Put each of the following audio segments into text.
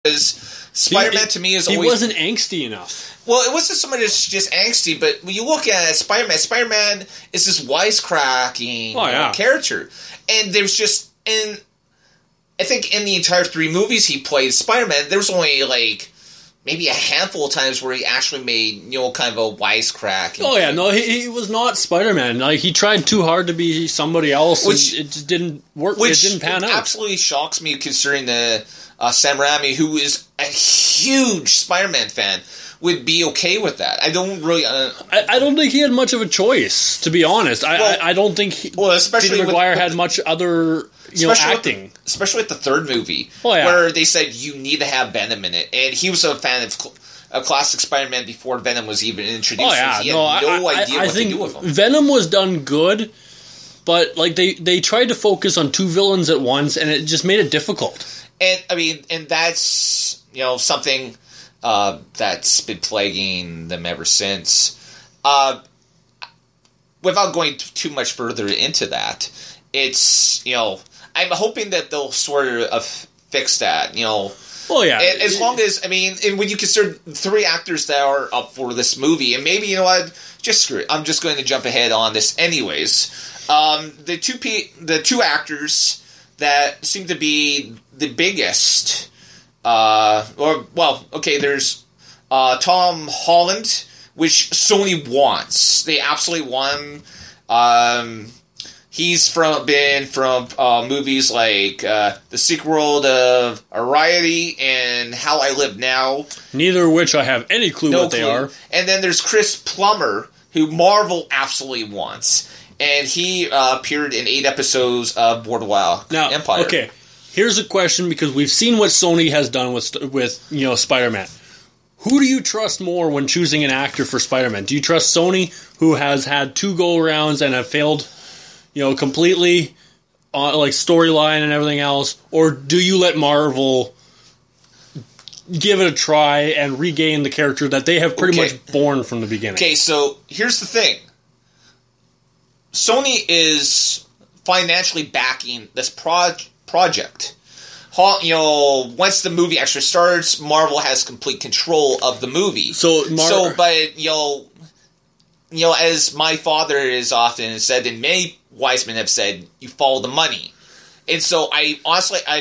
Because Spider-Man to me is always... He wasn't angsty enough. Well, it wasn't somebody that's just angsty, but when you look at Spider-Man is this wisecracking character. And there's just... I think in the entire 3 movies he played Spider-Man, there was only, like, maybe a handful of times where he actually made, kind of a wisecrack. Oh, yeah, no, he was not Spider-Man. Like, he tried too hard to be somebody else, and it just didn't work. It didn't pan out. Absolutely shocks me, considering the Sam Raimi, who is a huge Spider-Man fan, would be okay with that. I don't really... I don't think he had much of a choice, to be honest. I don't think Peter Maguire had much other... acting. Especially with the 3rd movie, where they said you need to have Venom in it. And he was a fan of classic Spider-Man before Venom was even introduced. He had no idea what to do with him. Venom was done good, but like they tried to focus on 2 villains at once, and it just made it difficult. And, I mean, and that's, something that's been plaguing them ever since. Without going too much further into that, it's, I'm hoping that they'll sort of fix that, Well, yeah. As long as, I mean, and when you consider 3 actors that are up for this movie, and maybe, just screw it. I'm just going to jump ahead on this anyways. The 2 actors that seem to be the biggest, there's Tom Holland, which Sony wants. They absolutely want him. He's been from movies like The Secret World of Variety and How I Live Now. Neither of which I have any clue what they are. And then there's Chris Plummer, who Marvel absolutely wants. And he appeared in 8 episodes of Boardwalk Empire. Okay, here's a question, because we've seen what Sony has done with Spider-Man. Who do you trust more when choosing an actor for Spider-Man? Do you trust Sony, who has had 2 go-arounds and have failed... completely, like, storyline and everything else? Or do you let Marvel give it a try and regain the character that they have pretty much born from the beginning? Okay, so here's the thing. Sony is financially backing this project. Once the movie actually starts, Marvel has complete control of the movie. As my father has often said, and many wise men have said, you follow the money. And so I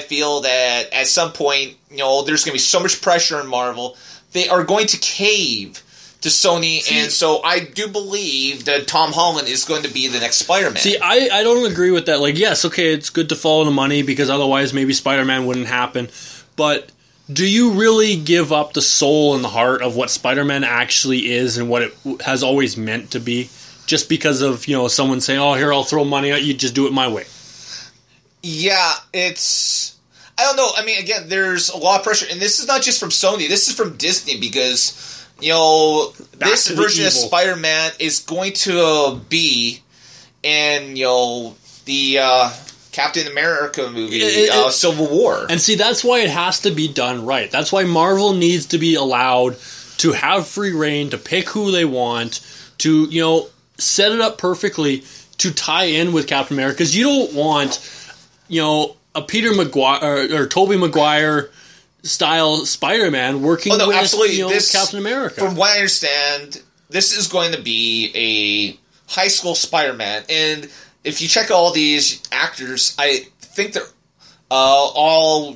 feel that at some point, there's going to be so much pressure on Marvel, they are going to cave to Sony, and so I do believe that Tom Holland is going to be the next Spider-Man. See, I don't agree with that. Like, yes, okay, it's good to follow the money, because otherwise maybe Spider-Man wouldn't happen, but... do you really give up the soul and the heart of what Spider-Man actually is and what it has always meant to be, just because of, someone saying, oh, here, I'll throw money at you, just do it my way? Yeah, it's... I don't know. I mean, again, there's a lot of pressure, and this is not just from Sony. This is from Disney, because, this version of Spider-Man is going to be in, the... Captain America movie, Civil War. And see, that's why it has to be done right. That's why Marvel needs to be allowed to have free reign, to pick who they want, to, set it up perfectly to tie in with Captain America. Because you don't want, a Peter Maguire or Tobey Maguire style Spider-Man working with Captain America. From what I understand, this is going to be a high school Spider-Man, and if you check all these actors, I think they're all,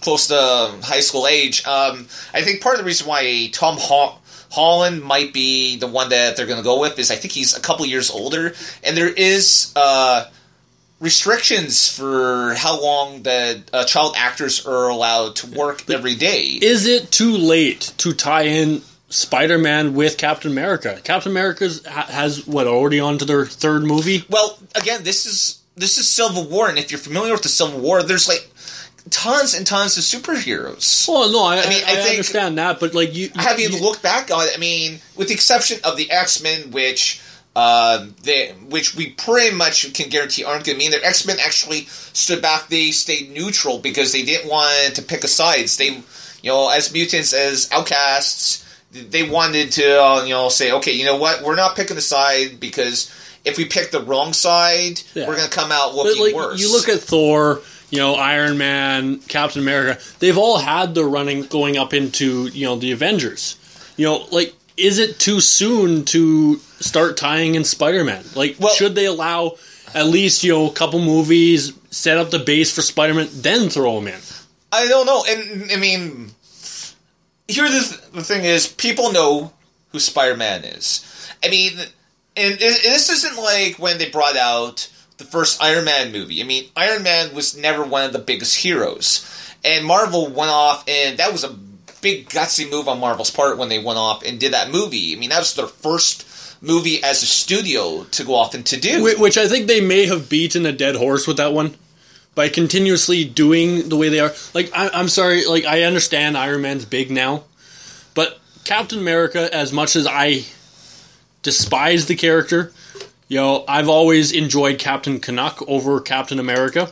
close to high school age. I think part of the reason why Tom Holland might be the one that they're going to go with is I think he's a couple years older, and there is restrictions for how long the child actors are allowed to work every day. Is it too late to tie in Spider-Man with Captain America? Captain America has already on to their 3rd movie? Well, again, this is Civil War, and if you're familiar with the Civil War, there's like tons and tons of superheroes. Well, no, I think, understand that, but like you look back on it, I mean, with the exception of the X-Men, which we pretty much can guarantee aren't going to mean their X-Men actually stood back. They stayed neutral because they didn't want to pick a sides. They, as mutants, as outcasts, they wanted to, say, okay, you know what? We're not picking a side, because if we pick the wrong side, we're going to come out looking worse. You look at Thor, Iron Man, Captain America, they've all had their running going up into, the Avengers. Is it too soon to start tying in Spider-Man? Should they allow at least, a couple movies, set up the base for Spider-Man, then throw him in? I don't know. And, I mean, here the thing is, people know who Spider-Man is. I mean, and this isn't like when they brought out the first Iron Man movie. I mean, Iron Man was never one of the biggest heroes. And Marvel went off, and that was a big gutsy move on Marvel's part when they went off and did that movie. I mean, that was their first movie as a studio to go off and to do. Which I think they may have beaten a dead horse with that one. By continuously doing the way they are. I'm sorry, I understand Iron Man's big now. But Captain America, as much as I despise the character, I've always enjoyed Captain Canuck over Captain America.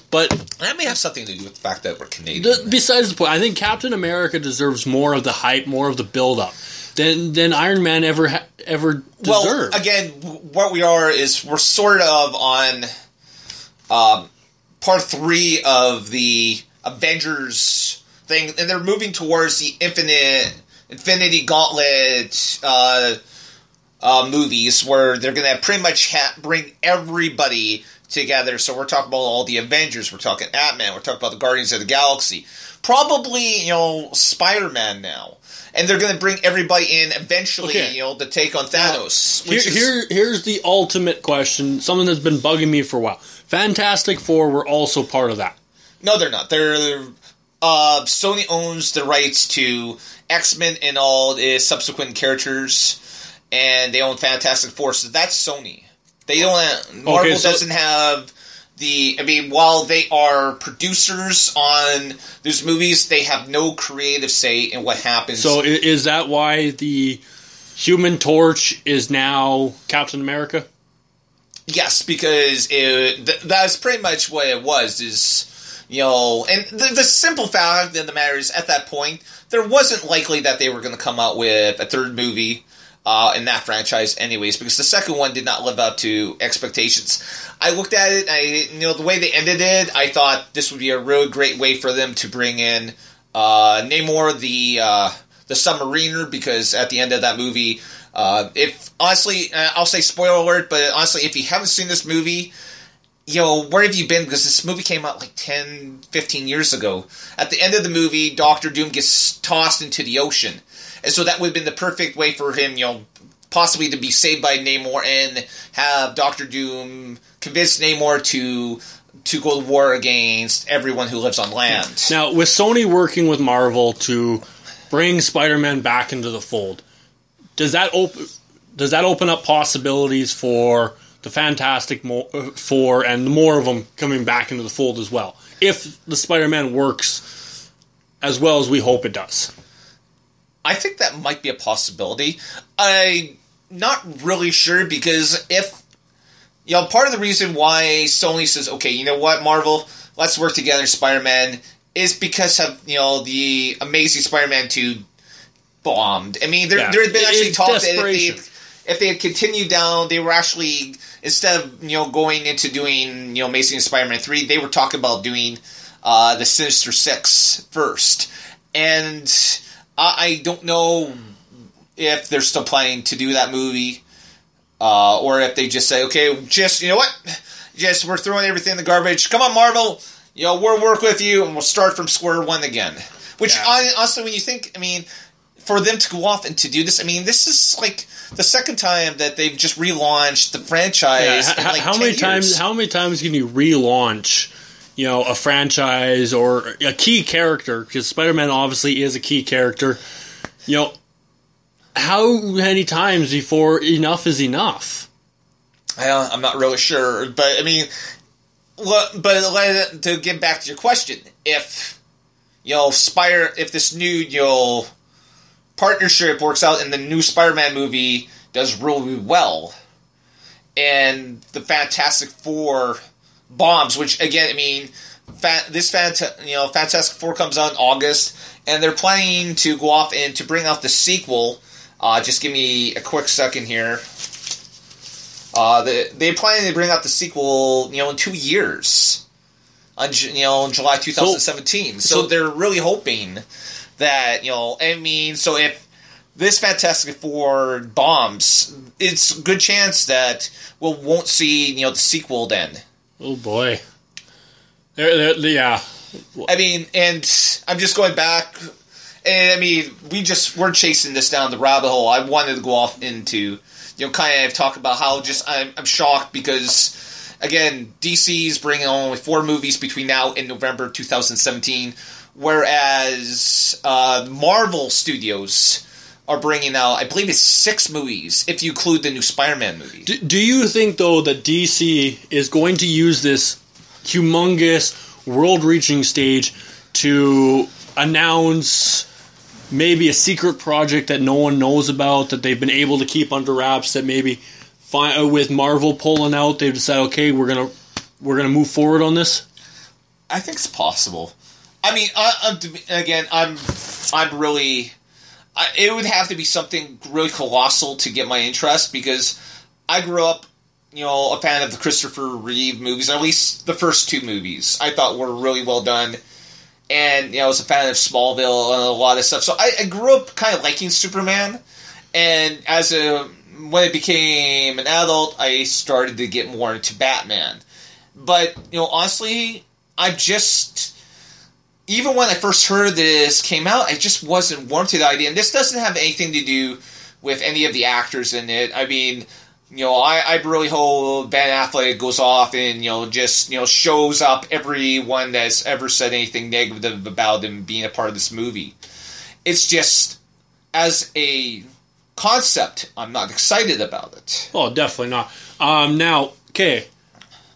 But that may have something to do with the fact that we're Canadian. Besides the point, I think Captain America deserves more of the hype, more of the build-up than Iron Man ever deserved. Well, again, what we are is we're sort of on part 3 of the Avengers thing, and they're moving towards the Infinity Gauntlet movies, where they're going to pretty much bring everybody together. So we're talking about all the Avengers, we're talking Ant-Man, we're talking about the Guardians of the Galaxy, probably, Spider-Man now. And they're going to bring everybody in eventually, to take on Thanos. Here's the ultimate question, something that's been bugging me for a while. Fantastic Four were also part of that. No, they're not. Sony owns the rights to X-Men and all its subsequent characters, and they own Fantastic Four, so that's Sony. They don't. Marvel doesn't have the. I mean, while they are producers on those movies, they have no creative say in what happens. So is that why the Human Torch is now Captain America? Yes, because that's pretty much what it was. And the simple fact of the matter is, at that point, there wasn't likely that they were going to come out with a third movie in that franchise anyways, because the second one did not live up to expectations. I looked at it, the way they ended it, I thought this would be a really great way for them to bring in Namor, the submariner, because at the end of that movie, if honestly, I'll say spoiler alert, but honestly, if you haven't seen this movie, where have you been? Because this movie came out 10, 15 years ago. At the end of the movie, Doctor Doom gets tossed into the ocean. And so that would have been the perfect way for him, possibly to be saved by Namor and have Doctor Doom convince Namor to go to war against everyone who lives on land. Now, with Sony working with Marvel to bring Spider-Man back into the fold, does that open up possibilities for the Fantastic Four and more of them coming back into the fold as well, if the Spider-Man works as well as we hope it does? I think that might be a possibility. I'm not really sure, because if, part of the reason why Sony says, okay, you know what, Marvel, let's work together, Spider-Man, is because of, the Amazing Spider-Man 2 bombed. I mean, there had been actually talk that if they had continued down, they were actually, instead of, going into doing, Amazing Spider-Man 3, they were talking about doing the Sinister Six first. And I don't know if they're still planning to do that movie, or if they just say, okay, we're throwing everything in the garbage. Come on, Marvel, we'll work with you, and we'll start from square one again. Which, honestly, when you think, I mean, for them to go off and to do this, I mean, this is the second time that they've just relaunched the franchise in 10 years. How many times can you relaunch a franchise or a key character, because Spider-Man obviously is a key character, how many times before enough is enough? I'm not really sure, but I mean, to get back to your question, if, if this new, partnership works out and the new Spider-Man movie does really well, and the Fantastic Four bombs, which again, I mean, Fantastic Four comes out in August, and they're planning to go off and to bring out the sequel. Just give me a quick second here. They're planning to bring out the sequel, in 2 years. on July 2017. So they're really hoping that so if this Fantastic Four bombs, it's a good chance that we won't see the sequel then. Oh boy, yeah. I mean, and I'm just going back, and I mean, we're chasing this down the rabbit hole. I wanted to go off into kind of talk about how just I'm shocked because. Again, DC is bringing only 4 movies between now and November 2017, whereas Marvel Studios are bringing out, I believe it's 6 movies, if you include the new Spider-Man movie. Do you think, though, that DC is going to use this humongous, world-reaching stage to announce maybe a secret project that no one knows about, that they've been able to keep under wraps, that maybe... with Marvel pulling out, they've decided, okay, we're gonna move forward on this? I think it's possible. I mean, again, I'm really... it would have to be something really colossal to get my interest, because I grew up, a fan of the Christopher Reeve movies, at least the first 2 movies I thought were really well done. And, I was a fan of Smallville and a lot of stuff. So I grew up kind of liking Superman, and when I became an adult, I started to get more into Batman. But, honestly, even when I first heard this came out, I just wasn't warm to the idea. And this doesn't have anything to do with any of the actors in it. I mean, I really hope Ben Affleck goes off and, just, shows up everyone that's ever said anything negative about him being a part of this movie. It's just, as a... concept, I'm not excited about it. Oh, definitely not. Now, okay,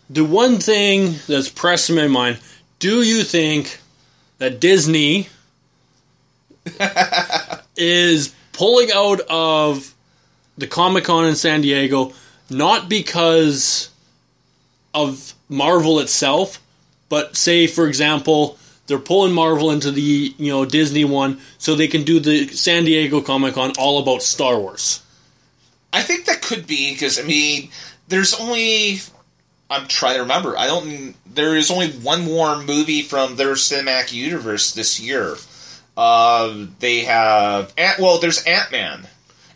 the one thing that's pressing my mind, do you think that Disney is pulling out of the Comic-Con in San Diego not because of Marvel itself, but say, for example... they're pulling Marvel into the Disney one so they can do the San Diego Comic-Con all about Star Wars. I think that could be, because, I mean, there's only... I'm trying to remember. There is only one more movie from their cinematic universe this year. They have... there's Ant-Man.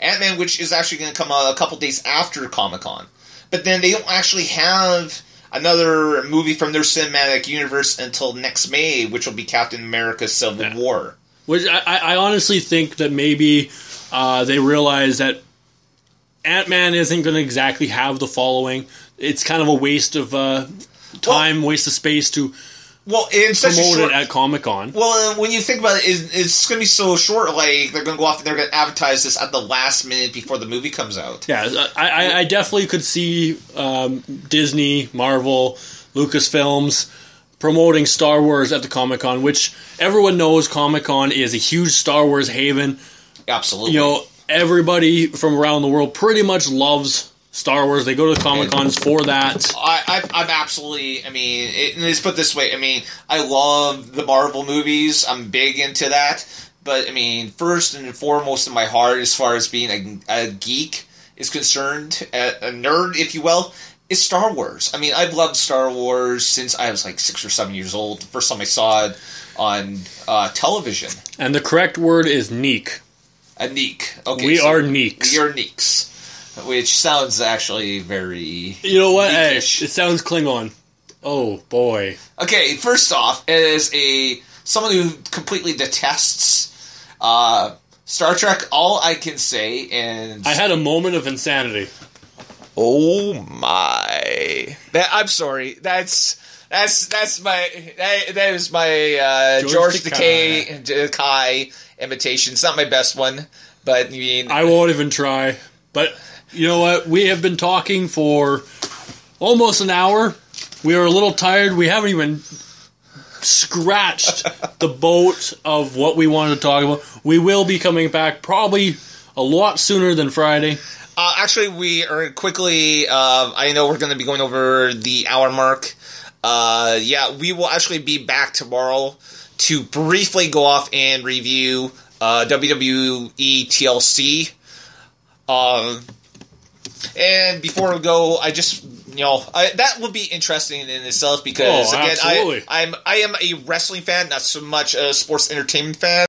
Ant-Man, which is actually going to come out a couple days after Comic-Con. But then they don't actually have... another movie from their cinematic universe until next May, which will be Captain America Civil War. Which I honestly think that maybe they realize that Ant-Man isn't going to exactly have the following. It's kind of a waste of time, waste of space to promote it at Comic-Con. Well, when you think about it, it's going to be so short, like, they're going to go off and they're going to advertise this at the last minute before the movie comes out. Yeah, I definitely could see Disney, Marvel, Lucasfilms promoting Star Wars at the Comic-Con, which everyone knows Comic-Con is a huge Star Wars haven. Absolutely. Everybody from around the world pretty much loves Star Wars. They go to Comic-Cons for that. I'm absolutely... I mean, let's put it this way. I mean, I love the Marvel movies. I'm big into that. But, I mean, first and foremost in my heart, as far as being a geek is concerned, a nerd, if you will, is Star Wars. I mean, I've loved Star Wars since I was like 6 or 7 years old. The first time I saw it on television. And the correct word is neek. A neek. Okay, we are neeks. We are neeks. Which sounds actually very... You know what? Hey, it sounds Klingon. Oh, boy. Okay, first off, as someone who completely detests Star Trek, all I can say, and... I had a moment of insanity. Oh, my. I'm sorry. That is my George Takei imitation. It's not my best one, but I mean... I won't even try, but... You know what? We have been talking for almost an hour. We are a little tired. We haven't even scratched the boat of what we wanted to talk about. We will be coming back probably a lot sooner than Friday. Actually, we are quickly... I know we're going to be going over the hour mark. We will actually be back tomorrow to briefly go off and review WWE TLC. And before we go, I just that would be interesting in itself because again, absolutely. I am a wrestling fan, not so much a sports entertainment fan.